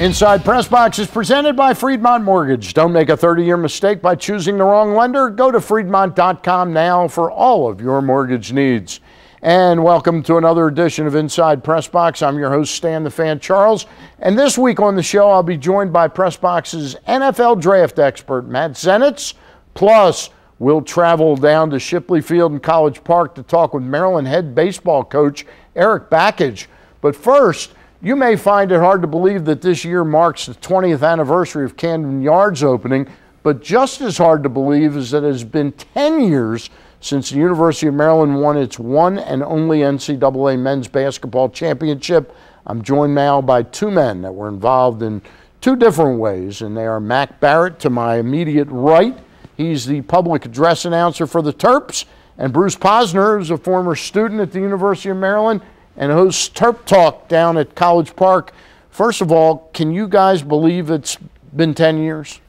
Inside PressBox is presented by Friedmont Mortgage. Don't make a 30-year mistake by choosing the wrong lender. Go to Friedmont.com now for all of your mortgage needs. And welcome to another edition of Inside PressBox. I'm your host, Stan the Fan Charles. And this week on the show, I'll be joined by PressBox's NFL draft expert, Matt Zenitz. Plus, we'll travel down to Shipley Field in College Park to talk with Maryland head baseball coach Eric Bakich. But first, you may find it hard to believe that this year marks the 20th anniversary of Camden Yard's opening, but just as hard to believe is that it has been 10 years since the University of Maryland won its one and only NCAA men's basketball championship. I'm joined now by two men that were involved in two different ways, and they are Mac Barrett to my immediate right. He's the public address announcer for the Terps, and Bruce Posner, who's a former student at the University of Maryland and hosts Terp Talk down at College Park. First of all, can you guys believe it's been 10 years?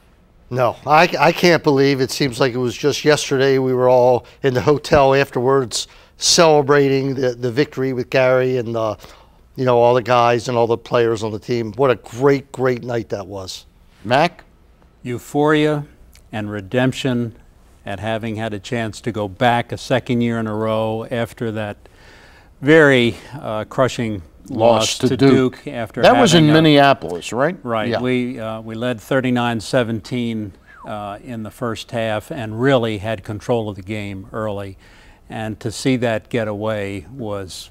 No, I can't believe it. Seems like it was just yesterday. We were all in the hotel afterwards celebrating the victory with Gary and all the guys and all the players on the team. What a great night that was. Mac? Euphoria and redemption at having had a chance to go back a second year in a row after that very crushing loss to Duke after that was in Minneapolis, right? Right. Yeah. We led 39-17 in the first half and really had control of the game early, and to see that get away was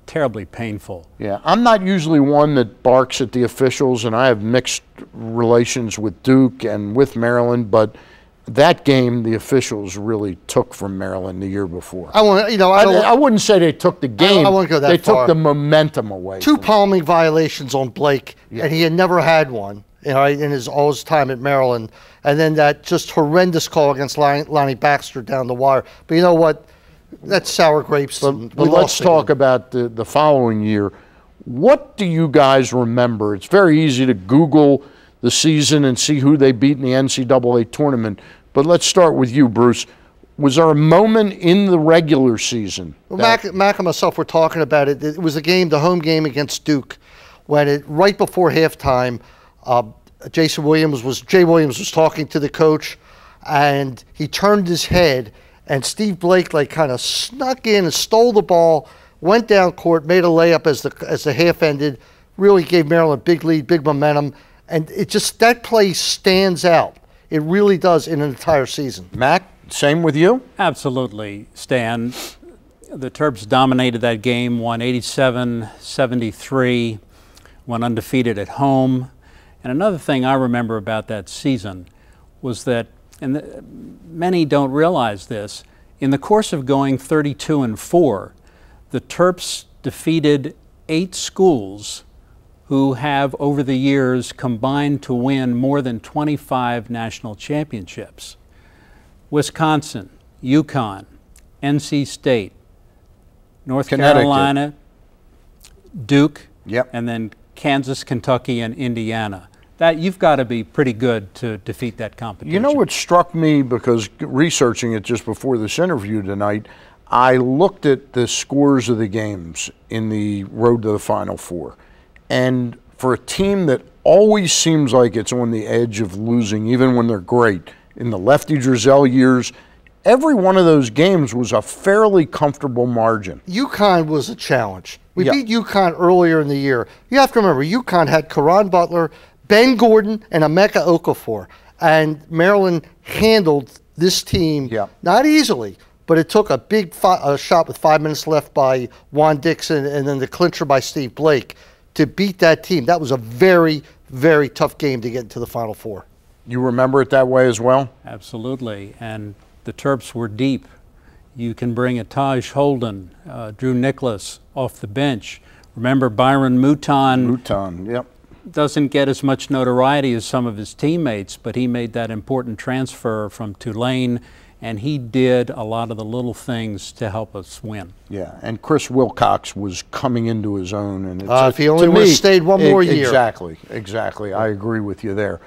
terribly painful. Yeah, I'm not usually one that barks at the officials, and I have mixed relations with Duke and with Maryland, but that game, the officials really took from Maryland the year before. I wouldn't say they took the game. I wouldn't go that they far. Took the momentum away. Two palming violations on Blake, and he had never had one in all his time at Maryland. And then that just horrendous call against Lonnie Baxter down the wire. But you know what? That's sour grapes. But let's talk about the following year. What do you guys remember? It's very easy to Google the season and see who they beat in the NCAA tournament. But let's start with you, Bruce. Was there a moment in the regular season? Well, Mac and myself were talking about it. It was the home game against Duke, when right before halftime, Jay Williams was talking to the coach, and he turned his head, and Steve Blake kind of snuck in and stole the ball, went down court, made a layup as the half ended, really gave Maryland a big lead, big momentum. And that play stands out. It really does in an entire season. Mac, same with you? Absolutely, Stan. The Terps dominated that game, won 87-73, went undefeated at home. And another thing I remember about that season was that, and many don't realize this, in the course of going 32-4, the Terps defeated 8 schools who have over the years combined to win more than 25 national championships. Wisconsin, UConn, NC State, North Carolina, Duke, and then Kansas, Kentucky, and Indiana. You've got to be pretty good to defeat that competition. You know what struck me, because researching it just before this interview tonight, I looked at the scores of the games in the road to the Final Four. And for a team that always seems like it's on the edge of losing, even when they're great, in the Lefty Driesell years, every one of those games was a fairly comfortable margin. UConn was a challenge. We beat UConn earlier in the year. You have to remember, UConn had Karan Butler, Ben Gordon, and Emeka Okafor. And Maryland handled this team, not easily, but it took a big shot with 5 minutes left by Juan Dixon and then the clincher by Steve Blake to beat that team. That was a very tough game to get into the Final Four. You remember it that way as well? Absolutely, and the Terps were deep. You can bring a Taj Holden, Drew Nicholas off the bench. Remember Byron Mouton? Doesn't get as much notoriety as some of his teammates, but he made that important transfer from Tulane, and he did a lot of the little things to help us win. Yeah, and Chris Wilcox was coming into his own. And if he only would have stayed one more year. Exactly. I agree with you there.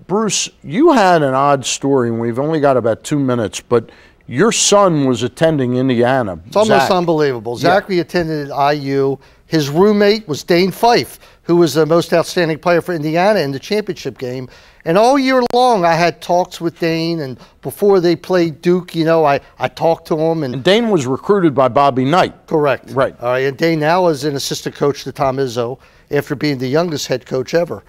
Bruce, you had an odd story, and we've only got about 2 minutes, but your son was attending Indiana. It's almost unbelievable. Zachary attended at IU. His roommate was Dane Fife, who was the most outstanding player for Indiana in the championship game. And all year long, I had talks with Dane, and before they played Duke, I talked to him. And Dane was recruited by Bobby Knight. Correct. Right. All right, and Dane now is an assistant coach to Tom Izzo after being the youngest head coach ever.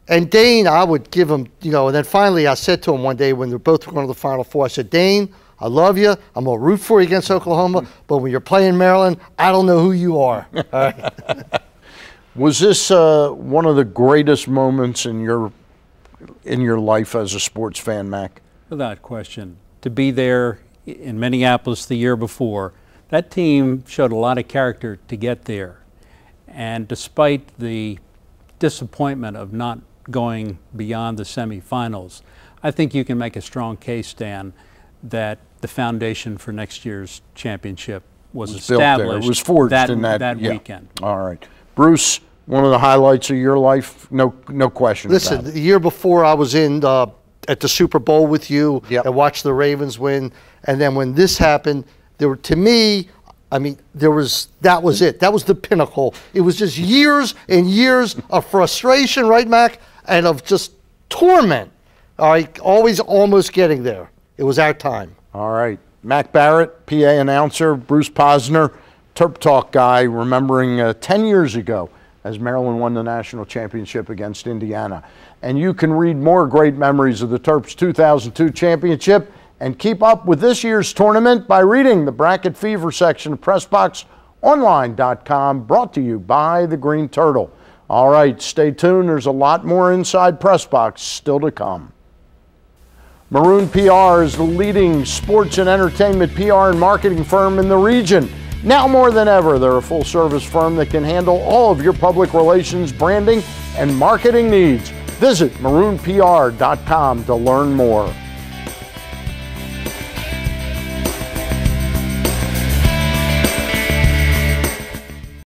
And Dane, I would give him, and then finally I said to him one day when they're both going to the Final Four, I said, Dane, I love you. I'm going to root for you against Oklahoma, but when you're playing Maryland, I don't know who you are. All right. Was this one of the greatest moments in your life as a sports fan, Mac? Without question. To be there in Minneapolis the year before, that team showed a lot of character to get there. And despite the disappointment of not going beyond the semifinals, I think you can make a strong case, Dan, that the foundation for next year's championship was established. It was forged in that weekend. All right. Bruce, one of the highlights of your life, no question Listen, about it. The year before I was at the Super Bowl with you and watched the Ravens win, and then when this happened, to me, that was it. That was the pinnacle. It was just years and years of frustration, right, Mac, and of just torment. All right, always almost getting there. It was our time. All right. Mac Barrett, PA announcer, Bruce Posner, Terp Talk guy, remembering 10 years ago as Maryland won the national championship against Indiana. And you can read more great memories of the Terps 2002 championship and keep up with this year's tournament by reading the Bracket Fever section of PressBoxOnline.com, brought to you by the Green Turtle. All right, stay tuned. There's a lot more inside PressBox still to come. Maroon PR is the leading sports and entertainment PR and marketing firm in the region. Now more than ever, they're a full-service firm that can handle all of your public relations, branding, and marketing needs. Visit maroonpr.com to learn more.